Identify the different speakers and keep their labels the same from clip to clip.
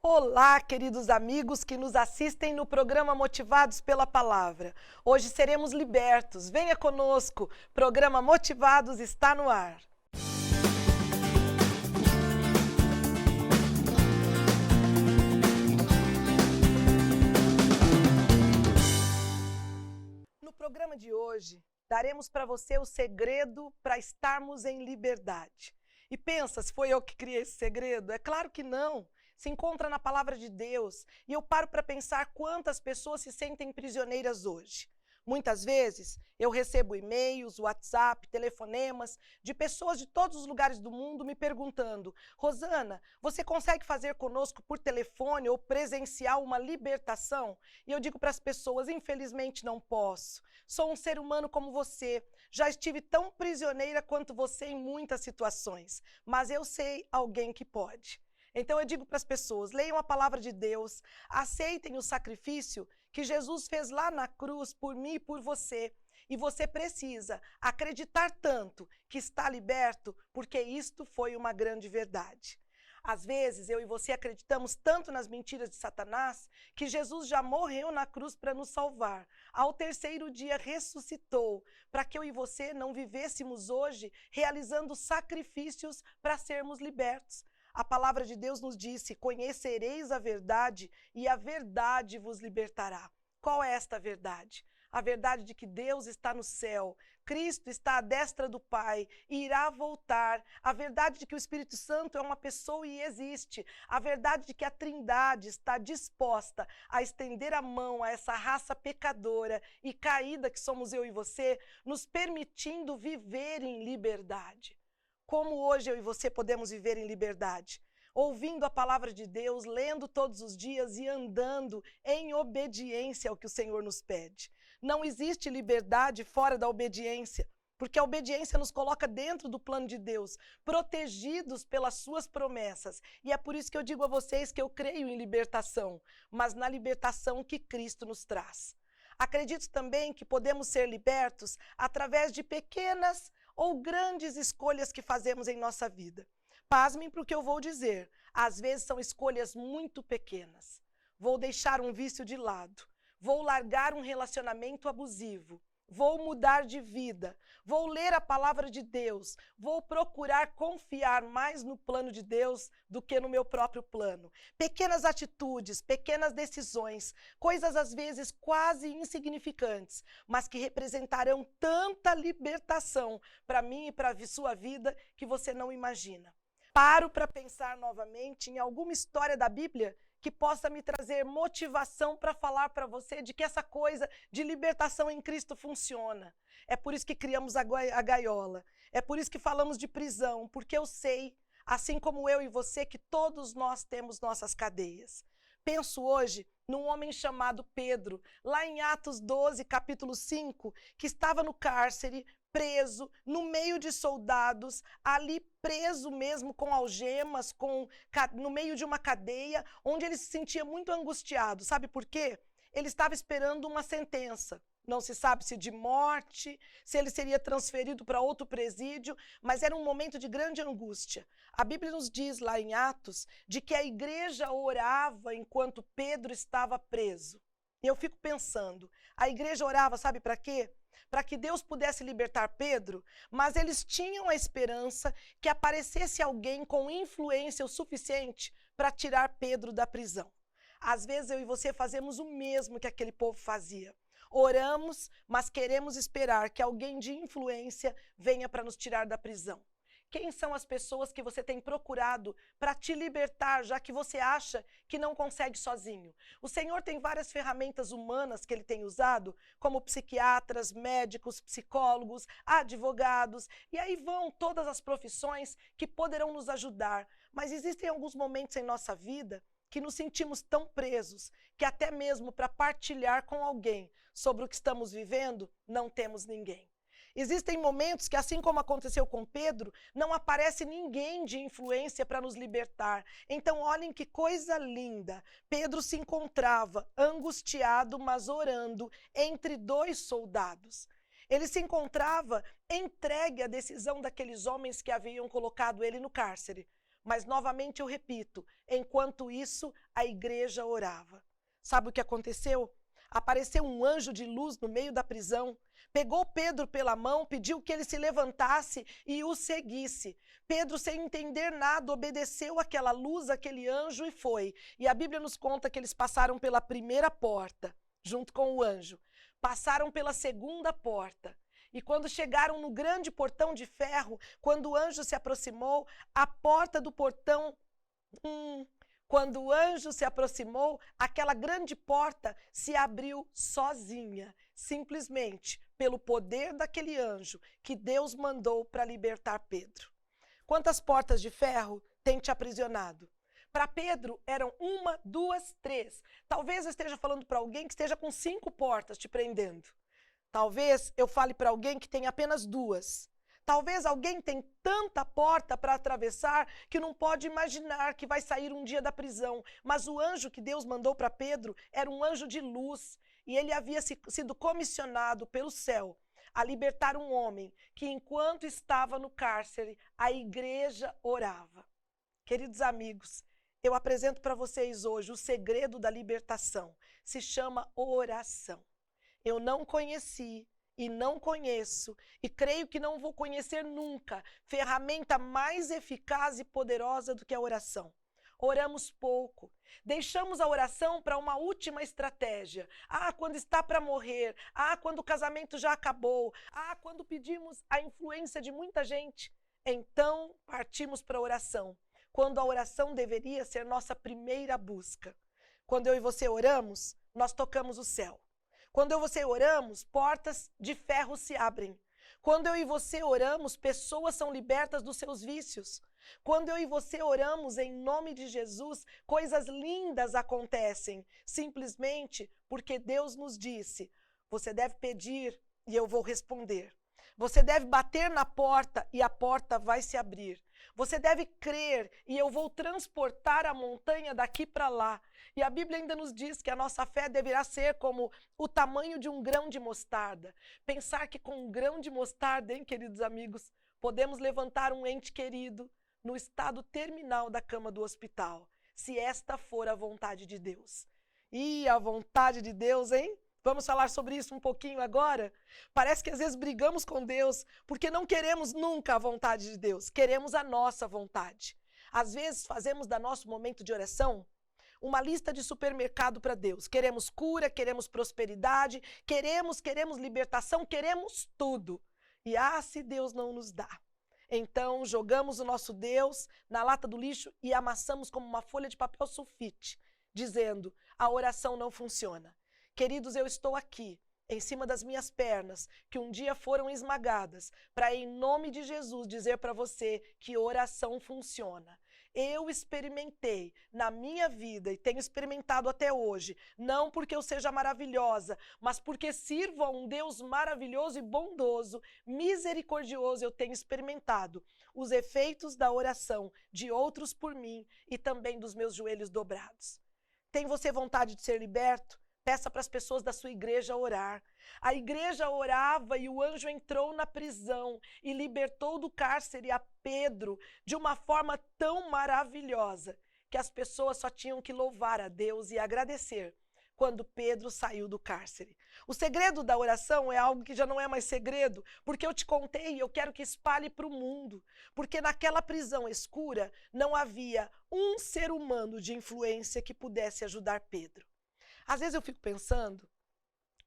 Speaker 1: Olá, queridos amigos que nos assistem no programa Motivados pela Palavra. Hoje seremos libertos. Venha conosco. Programa Motivados está no ar. No programa de hoje, daremos para você o segredo para estarmos em liberdade. E pensa, se foi eu que criei esse segredo? É claro que não. Se encontra na palavra de Deus. E eu paro para pensar quantas pessoas se sentem prisioneiras hoje. Muitas vezes eu recebo e-mails, WhatsApp, telefonemas de pessoas de todos os lugares do mundo me perguntando: Rosana, você consegue fazer conosco por telefone ou presencial uma libertação? E eu digo para as pessoas: infelizmente não posso. Sou um ser humano como você. Já estive tão prisioneira quanto você em muitas situações. Mas eu sei alguém que pode. Então eu digo para as pessoas, leiam a palavra de Deus, aceitem o sacrifício que Jesus fez lá na cruz por mim e por você. E você precisa acreditar tanto que está liberto, porque isto foi uma grande verdade. Às vezes, eu e você acreditamos tanto nas mentiras de Satanás, que Jesus já morreu na cruz para nos salvar. Ao terceiro dia ressuscitou, para que eu e você não vivêssemos hoje realizando sacrifícios para sermos libertos. A palavra de Deus nos disse: conhecereis a verdade e a verdade vos libertará. Qual é esta verdade? A verdade de que Deus está no céu, Cristo está à destra do Pai e irá voltar. A verdade de que o Espírito Santo é uma pessoa e existe. A verdade de que a Trindade está disposta a estender a mão a essa raça pecadora e caída que somos eu e você, nos permitindo viver em liberdade. Como hoje eu e você podemos viver em liberdade? Ouvindo a palavra de Deus, lendo todos os dias e andando em obediência ao que o Senhor nos pede. Não existe liberdade fora da obediência, porque a obediência nos coloca dentro do plano de Deus, protegidos pelas suas promessas. E é por isso que eu digo a vocês que eu creio em libertação, mas na libertação que Cristo nos traz. Acredito também que podemos ser libertos através de pequenas ou grandes escolhas que fazemos em nossa vida. Pasmem para o que eu vou dizer. Às vezes são escolhas muito pequenas. Vou deixar um vício de lado. Vou largar um relacionamento abusivo. Vou mudar de vida. Vou ler a palavra de Deus. Vou procurar confiar mais no plano de Deus do que no meu próprio plano. Pequenas atitudes, pequenas decisões, coisas às vezes quase insignificantes, mas que representarão tanta libertação para mim e para a sua vida que você não imagina. Paro para pensar novamente em alguma história da Bíblia que possa me trazer motivação para falar para você de que essa coisa de libertação em Cristo funciona. É por isso que criamos a gaiola. É por isso que falamos de prisão, porque eu sei, assim como eu e você, que todos nós temos nossas cadeias. Penso hoje num homem chamado Pedro, lá em Atos 12, capítulo 5, que estava no cárcere, preso, no meio de soldados, ali preso mesmo com algemas, no meio de uma cadeia, onde ele se sentia muito angustiado. Sabe por quê? Ele estava esperando uma sentença. Não se sabe se de morte, se ele seria transferido para outro presídio, mas era um momento de grande angústia. A Bíblia nos diz lá em Atos de que a igreja orava enquanto Pedro estava preso. E eu fico pensando, a igreja orava, sabe para quê? Para que Deus pudesse libertar Pedro, mas eles tinham a esperança que aparecesse alguém com influência o suficiente para tirar Pedro da prisão. Às vezes eu e você fazemos o mesmo que aquele povo fazia. Oramos, mas queremos esperar que alguém de influência venha para nos tirar da prisão. Quem são as pessoas que você tem procurado para te libertar, já que você acha que não consegue sozinho? O Senhor tem várias ferramentas humanas que Ele tem usado, como psiquiatras, médicos, psicólogos, advogados, e aí vão todas as profissões que poderão nos ajudar. Mas existem alguns momentos em nossa vida que nos sentimos tão presos, que até mesmo para partilhar com alguém sobre o que estamos vivendo, não temos ninguém. Existem momentos que, assim como aconteceu com Pedro, não aparece ninguém de influência para nos libertar. Então, olhem que coisa linda. Pedro se encontrava angustiado, mas orando, entre dois soldados. Ele se encontrava entregue à decisão daqueles homens que haviam colocado ele no cárcere. Mas novamente eu repito, enquanto isso a igreja orava. Sabe o que aconteceu? Apareceu um anjo de luz no meio da prisão, pegou Pedro pela mão, pediu que ele se levantasse e o seguisse. Pedro, sem entender nada, obedeceu àquela luz, àquele anjo e foi. E a Bíblia nos conta que eles passaram pela primeira porta, junto com o anjo. Passaram pela segunda porta. E quando chegaram no grande portão de ferro, quando o anjo se aproximou, a porta do portão... Quando o anjo se aproximou, aquela grande porta se abriu sozinha, simplesmente pelo poder daquele anjo que Deus mandou para libertar Pedro. Quantas portas de ferro tem te aprisionado? Para Pedro eram 1, 2, 3. Talvez eu esteja falando para alguém que esteja com 5 portas te prendendo. Talvez eu fale para alguém que tem apenas 2. Talvez alguém tenha tanta porta para atravessar que não pode imaginar que vai sair um dia da prisão. Mas o anjo que Deus mandou para Pedro era um anjo de luz. E ele havia sido comissionado pelo céu a libertar um homem que, enquanto estava no cárcere, a igreja orava. Queridos amigos, eu apresento para vocês hoje o segredo da libertação. Se chama oração. Eu não conheci e não conheço, e creio que não vou conhecer nunca, ferramenta mais eficaz e poderosa do que a oração. Oramos pouco, deixamos a oração para uma última estratégia. Quando está para morrer, quando o casamento já acabou, quando pedimos a influência de muita gente, então partimos para a oração, quando a oração deveria ser nossa primeira busca. Quando eu e você oramos, nós tocamos o céu. Quando eu e você oramos, portas de ferro se abrem. Quando eu e você oramos, pessoas são libertas dos seus vícios. Quando eu e você oramos em nome de Jesus, coisas lindas acontecem, simplesmente porque Deus nos disse, você deve pedir e eu vou responder. Você deve bater na porta e a porta vai se abrir. Você deve crer e eu vou transportar a montanha daqui para lá. E a Bíblia ainda nos diz que a nossa fé deverá ser como o tamanho de um grão de mostarda. Pensar que com um grão de mostarda, hein, queridos amigos, podemos levantar um ente querido no estado terminal da cama do hospital, se esta for a vontade de Deus. E a vontade de Deus, hein? Vamos falar sobre isso um pouquinho agora? Parece que às vezes brigamos com Deus porque não queremos nunca a vontade de Deus, queremos a nossa vontade. Às vezes fazemos da nosso momento de oração uma lista de supermercado para Deus. Queremos cura, queremos prosperidade, queremos libertação, queremos tudo. E se Deus não nos dá. Então jogamos o nosso Deus na lata do lixo e amassamos como uma folha de papel sulfite, dizendo, a oração não funciona. Queridos, eu estou aqui, em cima das minhas pernas, que um dia foram esmagadas, para em nome de Jesus dizer para você que oração funciona. Eu experimentei na minha vida e tenho experimentado até hoje, não porque eu seja maravilhosa, mas porque sirvo a um Deus maravilhoso e bondoso, misericordioso, eu tenho experimentado os efeitos da oração de outros por mim e também dos meus joelhos dobrados. Tem você vontade de ser liberto? Peça para as pessoas da sua igreja orar. A igreja orava e o anjo entrou na prisão e libertou do cárcere a Pedro de uma forma tão maravilhosa que as pessoas só tinham que louvar a Deus e agradecer quando Pedro saiu do cárcere. O segredo da oração é algo que já não é mais segredo, porque eu te contei e eu quero que espalhe para o mundo. Porque naquela prisão escura não havia um ser humano de influência que pudesse ajudar Pedro. Às vezes eu fico pensando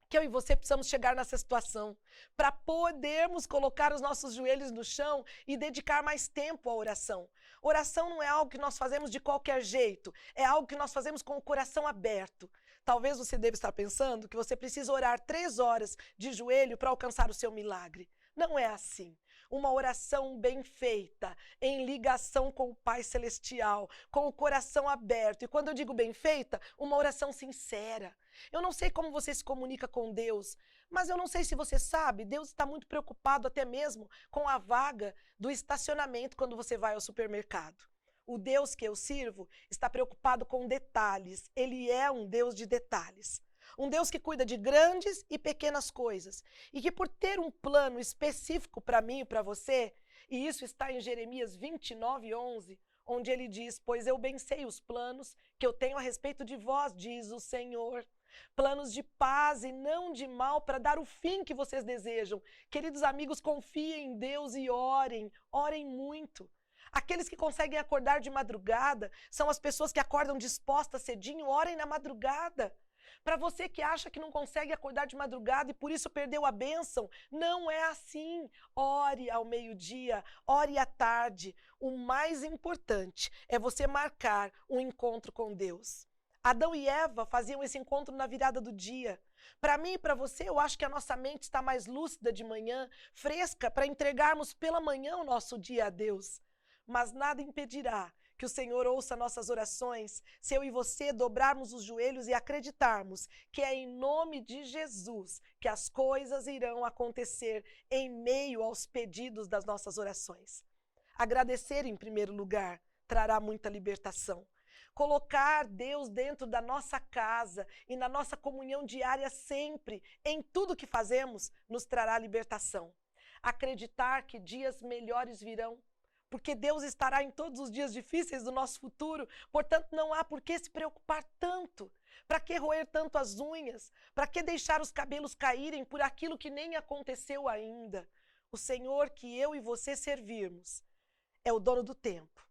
Speaker 1: que eu e você precisamos chegar nessa situação para podermos colocar os nossos joelhos no chão e dedicar mais tempo à oração. Oração não é algo que nós fazemos de qualquer jeito, é algo que nós fazemos com o coração aberto. Talvez você deva estar pensando que você precisa orar 3 horas de joelho para alcançar o seu milagre. Não é assim. Uma oração bem feita, em ligação com o Pai Celestial, com o coração aberto. E quando eu digo bem feita, uma oração sincera. Eu não sei como você se comunica com Deus, mas eu não sei se você sabe, Deus está muito preocupado até mesmo com a vaga do estacionamento quando você vai ao supermercado. O Deus que eu sirvo está preocupado com detalhes. Ele é um Deus de detalhes. Um Deus que cuida de grandes e pequenas coisas. E que por ter um plano específico para mim e para você, e isso está em Jeremias 29:11, onde ele diz: pois eu bem sei os planos que eu tenho a respeito de vós, diz o Senhor. Planos de paz e não de mal, para dar o fim que vocês desejam. Queridos amigos, confiem em Deus e orem, orem muito. Aqueles que conseguem acordar de madrugada são as pessoas que acordam dispostas cedinho, orem na madrugada. Para você que acha que não consegue acordar de madrugada e por isso perdeu a bênção, não é assim. Ore ao meio-dia, ore à tarde. O mais importante é você marcar um encontro com Deus. Adão e Eva faziam esse encontro na virada do dia. Para mim e para você, eu acho que a nossa mente está mais lúcida de manhã, fresca, para entregarmos pela manhã o nosso dia a Deus. Mas nada impedirá que o Senhor ouça nossas orações, se eu e você dobrarmos os joelhos e acreditarmos que é em nome de Jesus que as coisas irão acontecer em meio aos pedidos das nossas orações. Agradecer em primeiro lugar trará muita libertação. Colocar Deus dentro da nossa casa e na nossa comunhão diária sempre, em tudo que fazemos, nos trará libertação. Acreditar que dias melhores virão, porque Deus estará em todos os dias difíceis do nosso futuro, portanto não há por que se preocupar tanto. Para que roer tanto as unhas? Para que deixar os cabelos caírem por aquilo que nem aconteceu ainda? O Senhor que eu e você servirmos é o dono do tempo.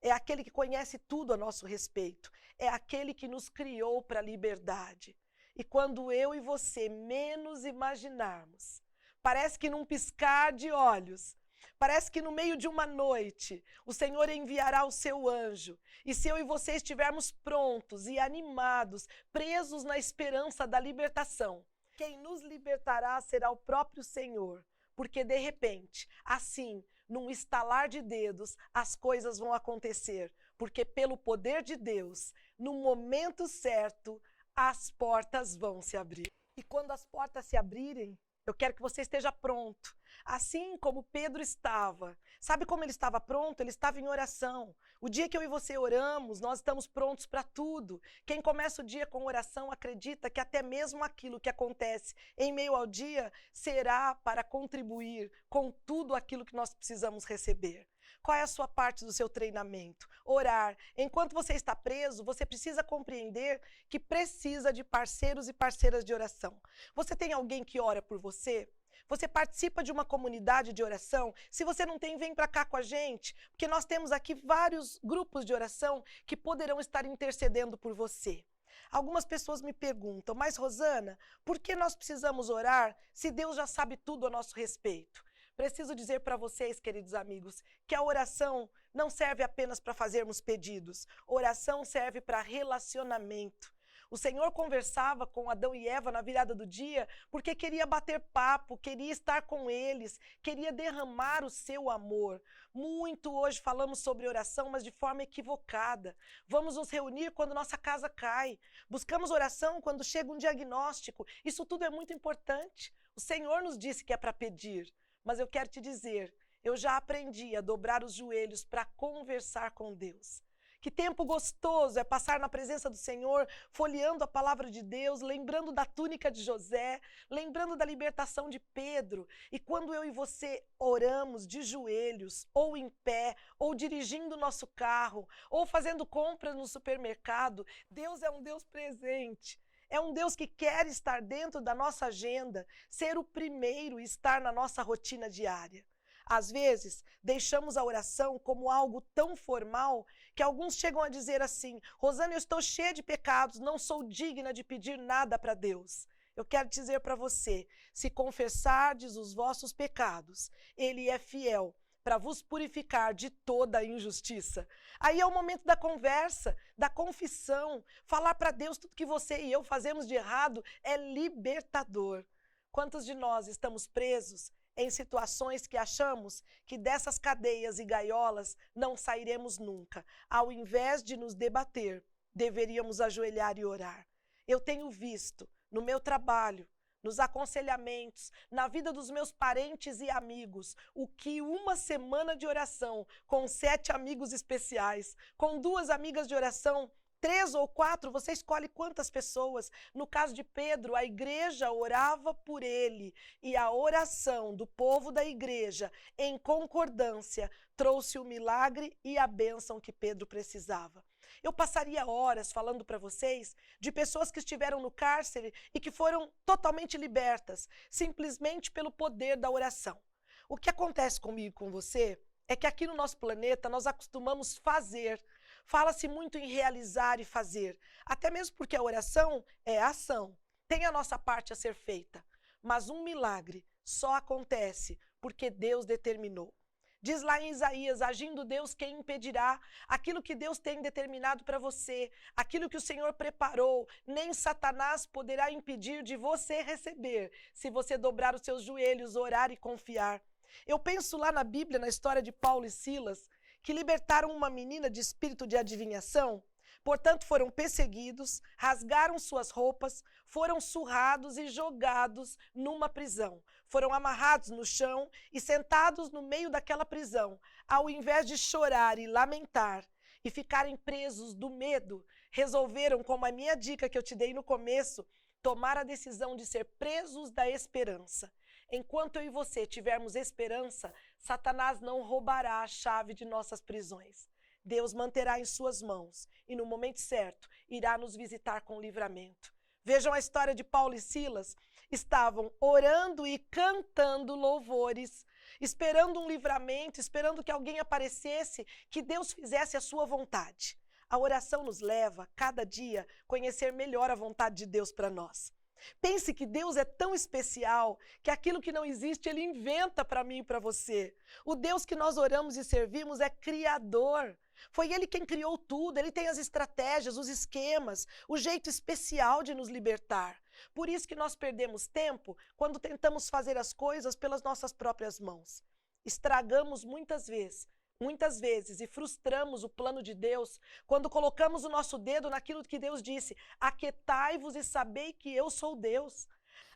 Speaker 1: É aquele que conhece tudo a nosso respeito. É aquele que nos criou para a liberdade. E quando eu e você menos imaginarmos, parece que num piscar de olhos, parece que no meio de uma noite, o Senhor enviará o seu anjo. E se eu e você estivermos prontos e animados, presos na esperança da libertação, quem nos libertará será o próprio Senhor. Porque de repente, assim, num estalar de dedos, as coisas vão acontecer. Porque pelo poder de Deus, no momento certo, as portas vão se abrir. E quando as portas se abrirem, eu quero que você esteja pronto. Assim como Pedro estava. Sabe como ele estava pronto? Ele estava em oração. O dia que eu e você oramos, nós estamos prontos para tudo. Quem começa o dia com oração acredita que até mesmo aquilo que acontece em meio ao dia será para contribuir com tudo aquilo que nós precisamos receber. Qual é a sua parte do seu treinamento? Orar. Enquanto você está preso, você precisa compreender que precisa de parceiros e parceiras de oração. Você tem alguém que ora por você? Você participa de uma comunidade de oração? Se você não tem, vem para cá com a gente, porque nós temos aqui vários grupos de oração que poderão estar intercedendo por você. Algumas pessoas me perguntam, mas Rosana, por que nós precisamos orar se Deus já sabe tudo a nosso respeito? Preciso dizer para vocês, queridos amigos, que a oração não serve apenas para fazermos pedidos. Oração serve para relacionamento. O Senhor conversava com Adão e Eva na virada do dia porque queria bater papo, queria estar com eles, queria derramar o seu amor. Muito hoje falamos sobre oração, mas de forma equivocada. Vamos nos reunir quando nossa casa cai. Buscamos oração quando chega um diagnóstico. Isso tudo é muito importante. O Senhor nos disse que é para pedir. Mas eu quero te dizer, eu já aprendi a dobrar os joelhos para conversar com Deus. Que tempo gostoso é passar na presença do Senhor, folheando a palavra de Deus, lembrando da túnica de José, lembrando da libertação de Pedro. E quando eu e você oramos de joelhos, ou em pé, ou dirigindo o nosso carro, ou fazendo compras no supermercado, Deus é um Deus presente. É um Deus que quer estar dentro da nossa agenda, ser o primeiro e estar na nossa rotina diária. Às vezes, deixamos a oração como algo tão formal que alguns chegam a dizer assim: Rosana, eu estou cheia de pecados, não sou digna de pedir nada para Deus. Eu quero dizer para você, se confessardes os vossos pecados, Ele é fiel para vos purificar de toda a injustiça. Aí é o momento da conversa, da confissão. Falar para Deus tudo que você e eu fazemos de errado é libertador. Quantos de nós estamos presos em situações que achamos que dessas cadeias e gaiolas não sairemos nunca? Ao invés de nos debater, deveríamos ajoelhar e orar. Eu tenho visto no meu trabalho, nos aconselhamentos, na vida dos meus parentes e amigos, o que uma semana de oração com 7 amigos especiais, com 2 amigas de oração, 3 ou 4, você escolhe quantas pessoas. No caso de Pedro, a igreja orava por ele e a oração do povo da igreja, em concordância, trouxe o milagre e a bênção que Pedro precisava. Eu passaria horas falando para vocês de pessoas que estiveram no cárcere e que foram totalmente libertas, simplesmente pelo poder da oração. O que acontece comigo e com você é que aqui no nosso planeta nós acostumamos fazer. Fala-se muito em realizar e fazer, até mesmo porque a oração é ação, tem a nossa parte a ser feita. Mas um milagre só acontece porque Deus determinou. Diz lá em Isaías, agindo Deus, quem impedirá? Aquilo que Deus tem determinado para você, aquilo que o Senhor preparou, nem Satanás poderá impedir de você receber, se você dobrar os seus joelhos, orar e confiar. Eu penso lá na Bíblia, na história de Paulo e Silas, que libertaram uma menina de espírito de adivinhação. Portanto, foram perseguidos, rasgaram suas roupas, foram surrados e jogados numa prisão. Foram amarrados no chão e sentados no meio daquela prisão. Ao invés de chorar e lamentar e ficarem presos do medo, resolveram, como a minha dica que eu te dei no começo, tomar a decisão de ser presos da esperança. Enquanto eu e você tivermos esperança, Satanás não roubará a chave de nossas prisões. Deus manterá em suas mãos e no momento certo irá nos visitar com livramento. Vejam a história de Paulo e Silas. Estavam orando e cantando louvores, esperando um livramento, esperando que alguém aparecesse, que Deus fizesse a sua vontade. A oração nos leva, cada dia, a conhecer melhor a vontade de Deus para nós. Pense que Deus é tão especial que aquilo que não existe, Ele inventa para mim e para você. O Deus que nós oramos e servimos é criador. Foi Ele quem criou tudo, Ele tem as estratégias, os esquemas, o jeito especial de nos libertar. Por isso que nós perdemos tempo quando tentamos fazer as coisas pelas nossas próprias mãos. Estragamos muitas vezes e frustramos o plano de Deus quando colocamos o nosso dedo naquilo que Deus disse: aquietai-vos e sabei que eu sou Deus.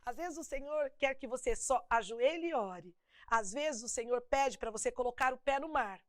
Speaker 1: Às vezes o Senhor quer que você só ajoelhe e ore. Às vezes o Senhor pede para você colocar o pé no mar.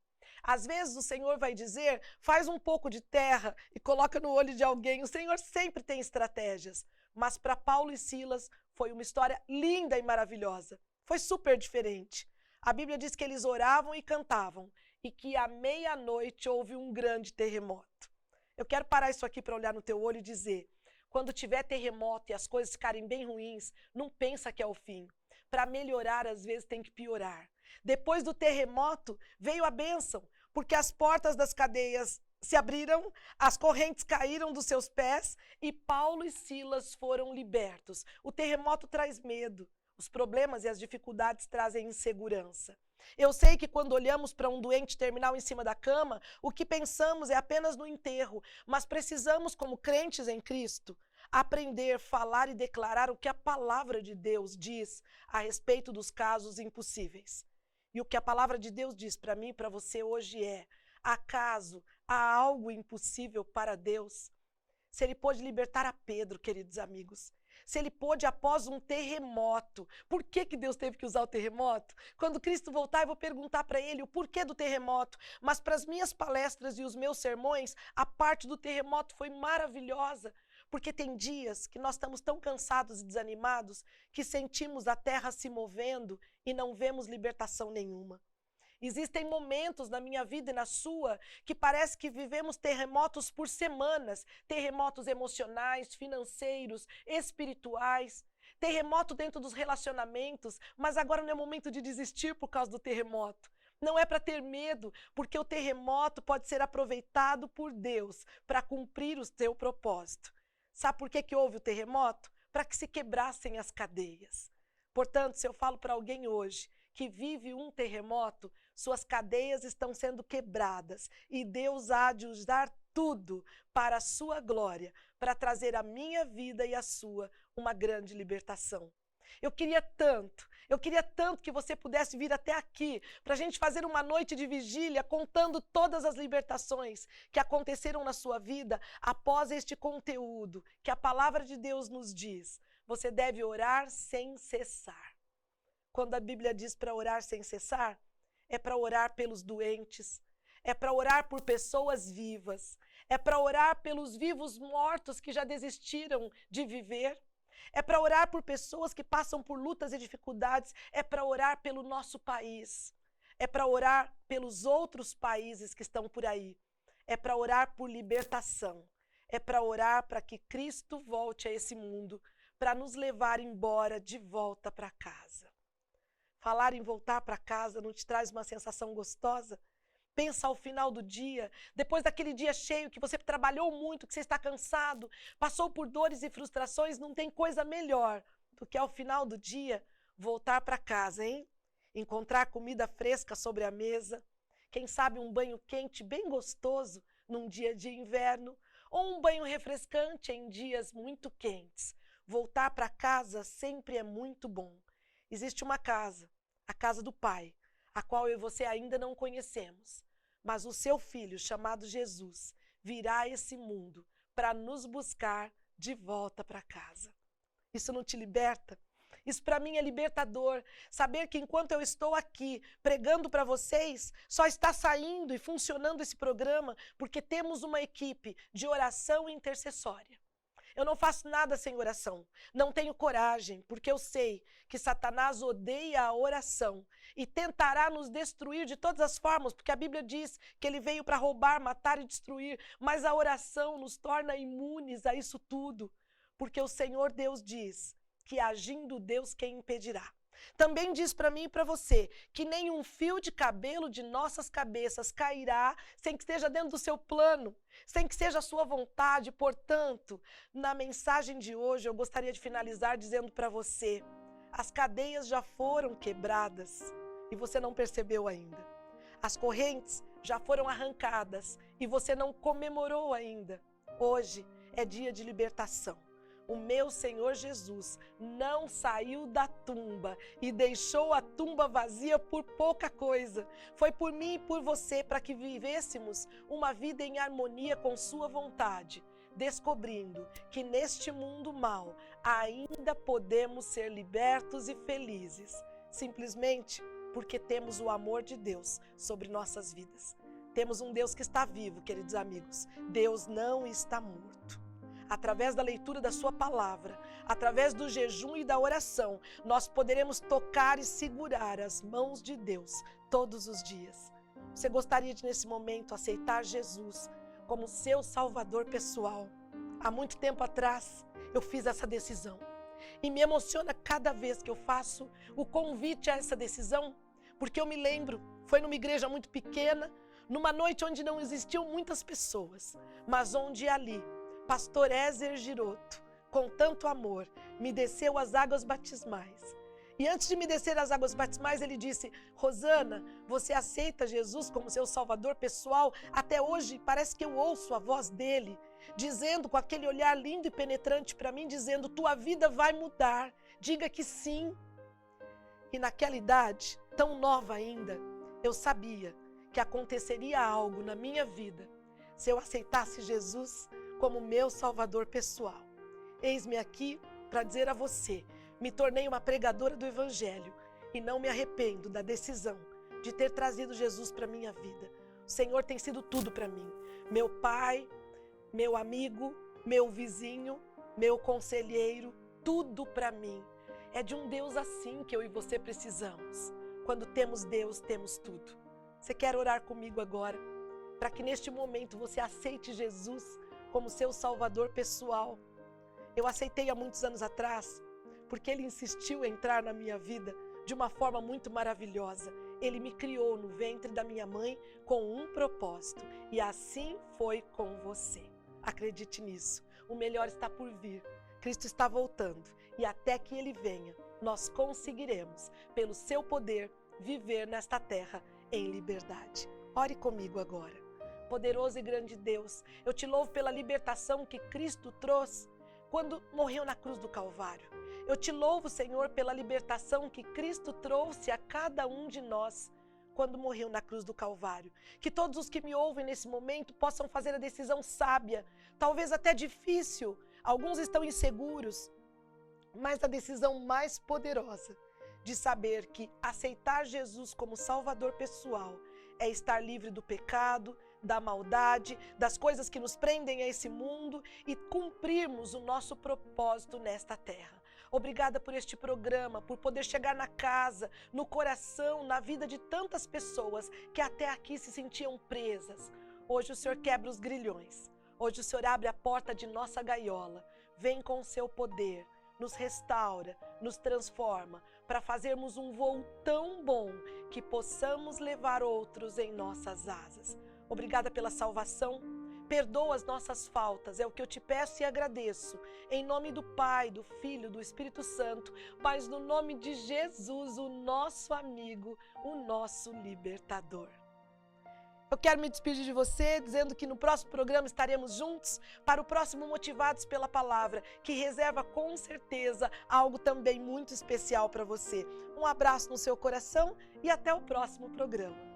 Speaker 1: Às vezes o Senhor vai dizer, faz um pouco de terra e coloca no olho de alguém. O Senhor sempre tem estratégias. Mas para Paulo e Silas foi uma história linda e maravilhosa. Foi super diferente. A Bíblia diz que eles oravam e cantavam e que à meia-noite houve um grande terremoto. Eu quero parar isso aqui para olhar no teu olho e dizer, quando tiver terremoto e as coisas ficarem bem ruins, não pensa que é o fim. Para melhorar, às vezes tem que piorar. Depois do terremoto, veio a bênção, porque as portas das cadeias se abriram, as correntes caíram dos seus pés e Paulo e Silas foram libertos. O terremoto traz medo, os problemas e as dificuldades trazem insegurança. Eu sei que quando olhamos para um doente terminal em cima da cama, o que pensamos é apenas no enterro, mas precisamos, como crentes em Cristo, aprender, falar e declarar o que a palavra de Deus diz a respeito dos casos impossíveis. E o que a palavra de Deus diz para mim e para você hoje é: acaso há algo impossível para Deus? Se Ele pôde libertar a Pedro, queridos amigos, se Ele pôde após um terremoto, por que Deus teve que usar o terremoto? Quando Cristo voltar, eu vou perguntar para Ele o porquê do terremoto, mas para as minhas palestras e os meus sermões, a parte do terremoto foi maravilhosa, porque tem dias que nós estamos tão cansados e desanimados que sentimos a terra se movendo e não vemos libertação nenhuma. Existem momentos na minha vida e na sua que parece que vivemos terremotos por semanas, terremotos emocionais, financeiros, espirituais, terremoto dentro dos relacionamentos, mas agora não é momento de desistir por causa do terremoto. Não é para ter medo, porque o terremoto pode ser aproveitado por Deus para cumprir o seu propósito. Sabe por que houve o terremoto? Para que se quebrassem as cadeias. Portanto, se eu falo para alguém hoje que vive um terremoto, suas cadeias estão sendo quebradas e Deus há de usar tudo para a sua glória, para trazer à minha vida e à sua uma grande libertação. Eu queria tanto que você pudesse vir até aqui para a gente fazer uma noite de vigília contando todas as libertações que aconteceram na sua vida após este conteúdo que a palavra de Deus nos diz. Você deve orar sem cessar. Quando a Bíblia diz para orar sem cessar, é para orar pelos doentes, é para orar por pessoas vivas, É para orar pelos vivos mortos que já desistiram de viver. É para orar por pessoas que passam por lutas e dificuldades. É para orar pelo nosso país. É para orar pelos outros países que estão por aí. É para orar por libertação. É para orar para que Cristo volte a esse mundo, para nos levar embora de volta para casa. Falar em voltar para casa não te traz uma sensação gostosa? Pensa ao final do dia, depois daquele dia cheio que você trabalhou muito, que você está cansado, passou por dores e frustrações, não tem coisa melhor do que ao final do dia voltar para casa, hein? Encontrar comida fresca sobre a mesa, quem sabe um banho quente bem gostoso num dia de inverno, ou um banho refrescante em dias muito quentes. Voltar para casa sempre é muito bom. Existe uma casa, a casa do Pai, a qual eu e você ainda não conhecemos. Mas o seu Filho, chamado Jesus, virá a esse mundo para nos buscar de volta para casa. Isso não te liberta? Isso para mim é libertador. Saber que enquanto eu estou aqui pregando para vocês, só está saindo e funcionando esse programa porque temos uma equipe de oração intercessória. Eu não faço nada sem oração. Não tenho coragem, porque eu sei que Satanás odeia a oração e tentará nos destruir de todas as formas, porque a Bíblia diz que ele veio para roubar, matar e destruir, mas a oração nos torna imunes a isso tudo, porque o Senhor Deus diz que agindo Deus quem impedirá. Também diz para mim e para você que nenhum fio de cabelo de nossas cabeças cairá sem que esteja dentro do seu plano, sem que seja a sua vontade. Portanto, na mensagem de hoje eu gostaria de finalizar dizendo para você, as cadeias já foram quebradas e você não percebeu ainda. As correntes já foram arrancadas e você não comemorou ainda. Hoje é dia de libertação. O meu Senhor Jesus não saiu da tumba e deixou a tumba vazia por pouca coisa. Foi por mim e por você para que vivêssemos uma vida em harmonia com sua vontade, descobrindo que neste mundo mau ainda podemos ser libertos e felizes, simplesmente porque temos o amor de Deus sobre nossas vidas. Temos um Deus que está vivo, queridos amigos. Deus não está morto. Através da leitura da sua palavra, através do jejum e da oração, nós poderemos tocar e segurar as mãos de Deus todos os dias. Você gostaria de, nesse momento, aceitar Jesus como seu Salvador pessoal? Há muito tempo atrás, eu fiz essa decisão. E me emociona cada vez que eu faço o convite a essa decisão, porque eu me lembro, foi numa igreja muito pequena, numa noite onde não existiam muitas pessoas, mas onde ali, Pastor Ézer Giroto, com tanto amor, me desceu as águas batismais. E antes de me descer as águas batismais, ele disse, Rosana, você aceita Jesus como seu Salvador pessoal? Até hoje parece que eu ouço a voz dele, dizendo com aquele olhar lindo e penetrante para mim, dizendo, tua vida vai mudar, diga que sim. E naquela idade, tão nova ainda, eu sabia que aconteceria algo na minha vida se eu aceitasse Jesus como meu Salvador pessoal. Eis-me aqui para dizer a você, me tornei uma pregadora do Evangelho e não me arrependo da decisão de ter trazido Jesus para a minha vida. O Senhor tem sido tudo para mim. Meu pai, meu amigo, meu vizinho, meu conselheiro, tudo para mim. É de um Deus assim que eu e você precisamos. Quando temos Deus, temos tudo. Você quer orar comigo agora? Para que neste momento você aceite Jesus como seu Salvador pessoal. Eu aceitei há muitos anos atrás, porque Ele insistiu em entrar na minha vida de uma forma muito maravilhosa. Ele me criou no ventre da minha mãe com um propósito, e assim foi com você. Acredite nisso, o melhor está por vir. Cristo está voltando, e até que Ele venha, nós conseguiremos, pelo seu poder, viver nesta terra em liberdade. Ore comigo agora. Poderoso e grande Deus, eu te louvo pela libertação que Cristo trouxe quando morreu na cruz do Calvário. Eu te louvo, Senhor, pela libertação que Cristo trouxe a cada um de nós quando morreu na cruz do Calvário. Que todos os que me ouvem nesse momento possam fazer a decisão sábia, talvez até difícil, alguns estão inseguros, mas a decisão mais poderosa de saber que aceitar Jesus como Salvador pessoal é estar livre do pecado, da maldade, das coisas que nos prendem a esse mundo e cumprirmos o nosso propósito nesta terra. Obrigada por este programa, por poder chegar na casa, no coração, na vida de tantas pessoas que até aqui se sentiam presas. Hoje o Senhor quebra os grilhões. Hoje o Senhor abre a porta de nossa gaiola. Vem com o seu poder, nos restaura, nos transforma, para fazermos um voo tão bom que possamos levar outros em nossas asas. Obrigada pela salvação. Perdoa as nossas faltas, é o que eu te peço e agradeço. Em nome do Pai, do Filho, do Espírito Santo, mas no nome de Jesus, o nosso amigo, o nosso libertador. Eu quero me despedir de você, dizendo que no próximo programa estaremos juntos para o próximo Motivados pela Palavra, que reserva com certeza algo também muito especial para você. Um abraço no seu coração e até o próximo programa.